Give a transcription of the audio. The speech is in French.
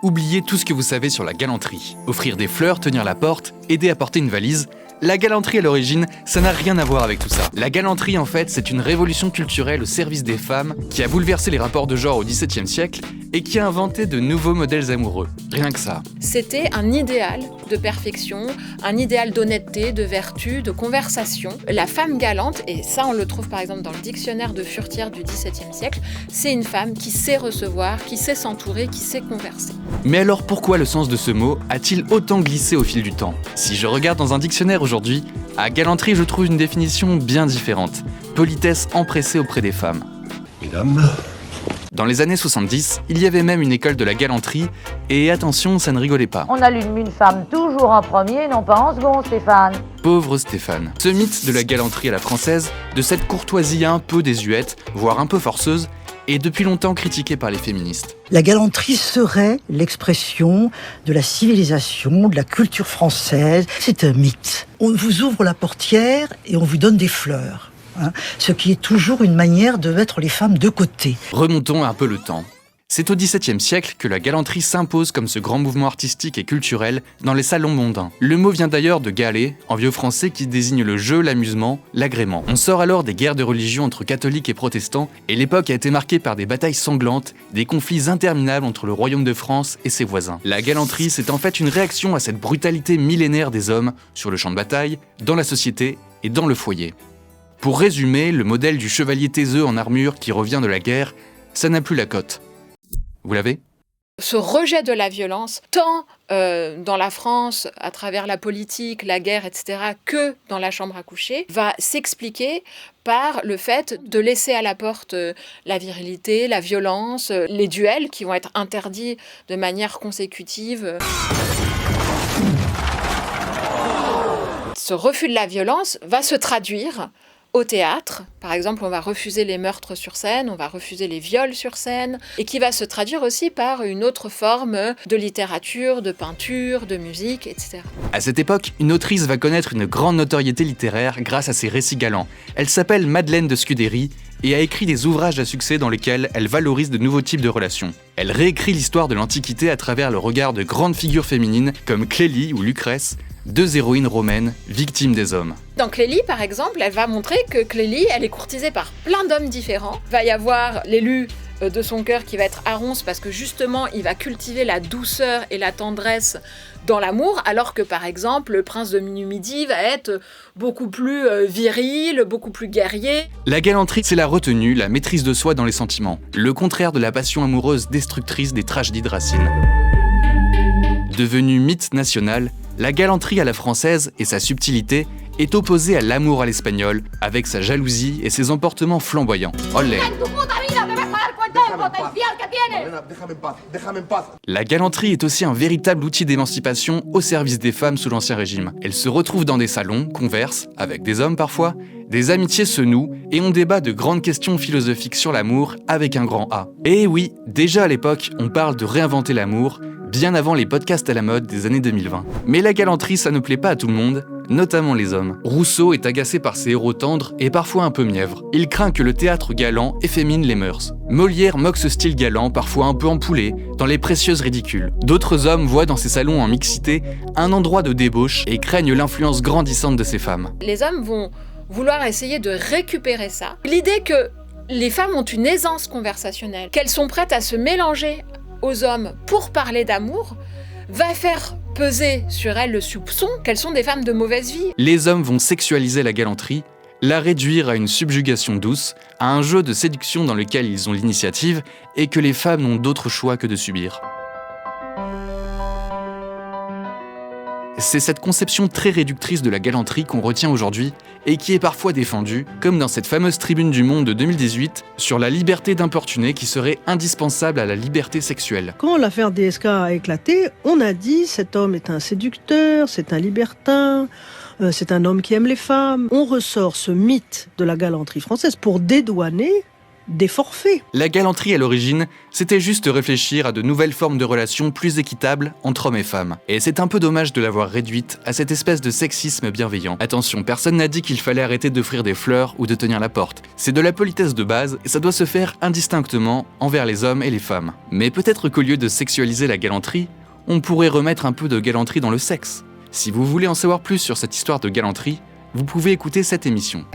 Oubliez tout ce que vous savez sur la galanterie. Offrir des fleurs, tenir la porte, aider à porter une valise. La galanterie à l'origine, ça n'a rien à voir avec tout ça. La galanterie en fait, c'est une révolution culturelle au service des femmes qui a bouleversé les rapports de genre au XVIIe siècle et qui a inventé de nouveaux modèles amoureux. Rien que ça. C'était un idéal de perfection, un idéal d'honnêteté, de vertu, de conversation. La femme galante, et ça on le trouve par exemple dans le dictionnaire de Furetière du XVIIe siècle, c'est une femme qui sait recevoir, qui sait s'entourer, qui sait converser. Mais alors pourquoi le sens de ce mot a-t-il autant glissé au fil du temps ? Si je regarde dans un dictionnaire aujourd'hui, à galanterie je trouve une définition bien différente. Politesse empressée auprès des femmes. Mesdames. Dans les années 70, il y avait même une école de la galanterie, et attention, ça ne rigolait pas. On allume une femme toujours en premier, non pas en second, Stéphane. Pauvre Stéphane. Ce mythe de la galanterie à la française, de cette courtoisie un peu désuète, voire un peu forceuse, est depuis longtemps critiqué par les féministes. La galanterie serait l'expression de la civilisation, de la culture française. C'est un mythe. On vous ouvre la portière et on vous donne des fleurs. Ce qui est toujours une manière de mettre les femmes de côté. Remontons un peu le temps. C'est au XVIIe siècle que la galanterie s'impose comme ce grand mouvement artistique et culturel dans les salons mondains. Le mot vient d'ailleurs de galet, en vieux français qui désigne le jeu, l'amusement, l'agrément. On sort alors des guerres de religion entre catholiques et protestants, et l'époque a été marquée par des batailles sanglantes, des conflits interminables entre le royaume de France et ses voisins. La galanterie, c'est en fait une réaction à cette brutalité millénaire des hommes sur le champ de bataille, dans la société et dans le foyer. Pour résumer, le modèle du chevalier taiseux en armure qui revient de la guerre, ça n'a plus la cote. Vous l'avez ? Ce rejet de la violence, tant dans la France, à travers la politique, la guerre, etc., que dans la chambre à coucher, va s'expliquer par le fait de laisser à la porte la virilité, la violence, les duels qui vont être interdits de manière consécutive. Ce refus de la violence va se traduire au théâtre. Par exemple, on va refuser les meurtres sur scène, on va refuser les viols sur scène, et qui va se traduire aussi par une autre forme de littérature, de peinture, de musique, etc. À cette époque, une autrice va connaître une grande notoriété littéraire grâce à ses récits galants. Elle s'appelle Madeleine de Scudéry et a écrit des ouvrages à succès dans lesquels elle valorise de nouveaux types de relations. Elle réécrit l'histoire de l'Antiquité à travers le regard de grandes figures féminines comme Clélie ou Lucrèce, deux héroïnes romaines victimes des hommes. Dans Clélie, par exemple, elle va montrer que Clélie, elle est courtisée par plein d'hommes différents. Il va y avoir l'élu de son cœur qui va être Aronce parce que justement, il va cultiver la douceur et la tendresse dans l'amour, alors que par exemple, le prince de Numidie va être beaucoup plus viril, beaucoup plus guerrier. La galanterie, c'est la retenue, la maîtrise de soi dans les sentiments, le contraire de la passion amoureuse destructrice des tragédies de Racine. Devenue mythe national, la galanterie à la française et sa subtilité est opposée à l'amour à l'espagnol, avec sa jalousie et ses emportements flamboyants. Olé. La galanterie est aussi un véritable outil d'émancipation au service des femmes sous l'Ancien Régime. Elles se retrouvent dans des salons, conversent, avec des hommes parfois, des amitiés se nouent et on débat de grandes questions philosophiques sur l'amour avec un grand A. Et oui, déjà à l'époque, on parle de réinventer l'amour, bien avant les podcasts à la mode des années 2020. Mais la galanterie, ça ne plaît pas à tout le monde, notamment les hommes. Rousseau est agacé par ses héros tendres et parfois un peu mièvres. Il craint que le théâtre galant effémine les mœurs. Molière moque ce style galant, parfois un peu empoulé, dans Les Précieuses ridicules. D'autres hommes voient dans ces salons en mixité un endroit de débauche et craignent l'influence grandissante de ces femmes. Les hommes vont vouloir essayer de récupérer ça. L'idée que les femmes ont une aisance conversationnelle, qu'elles sont prêtes à se mélanger aux hommes pour parler d'amour, va faire peser sur elles le soupçon qu'elles sont des femmes de mauvaise vie. Les hommes vont sexualiser la galanterie, la réduire à une subjugation douce, à un jeu de séduction dans lequel ils ont l'initiative et que les femmes n'ont d'autre choix que de subir. C'est cette conception très réductrice de la galanterie qu'on retient aujourd'hui et qui est parfois défendue, comme dans cette fameuse tribune du Monde de 2018, sur la liberté d'importuner qui serait indispensable à la liberté sexuelle. Quand l'affaire DSK a éclaté, on a dit cet homme est un séducteur, c'est un libertin, c'est un homme qui aime les femmes. On ressort ce mythe de la galanterie française pour dédouaner des forfaits. La galanterie à l'origine, c'était juste réfléchir à de nouvelles formes de relations plus équitables entre hommes et femmes. Et c'est un peu dommage de l'avoir réduite à cette espèce de sexisme bienveillant. Attention, personne n'a dit qu'il fallait arrêter d'offrir des fleurs ou de tenir la porte. C'est de la politesse de base et ça doit se faire indistinctement envers les hommes et les femmes. Mais peut-être qu'au lieu de sexualiser la galanterie, on pourrait remettre un peu de galanterie dans le sexe. Si vous voulez en savoir plus sur cette histoire de galanterie, vous pouvez écouter cette émission.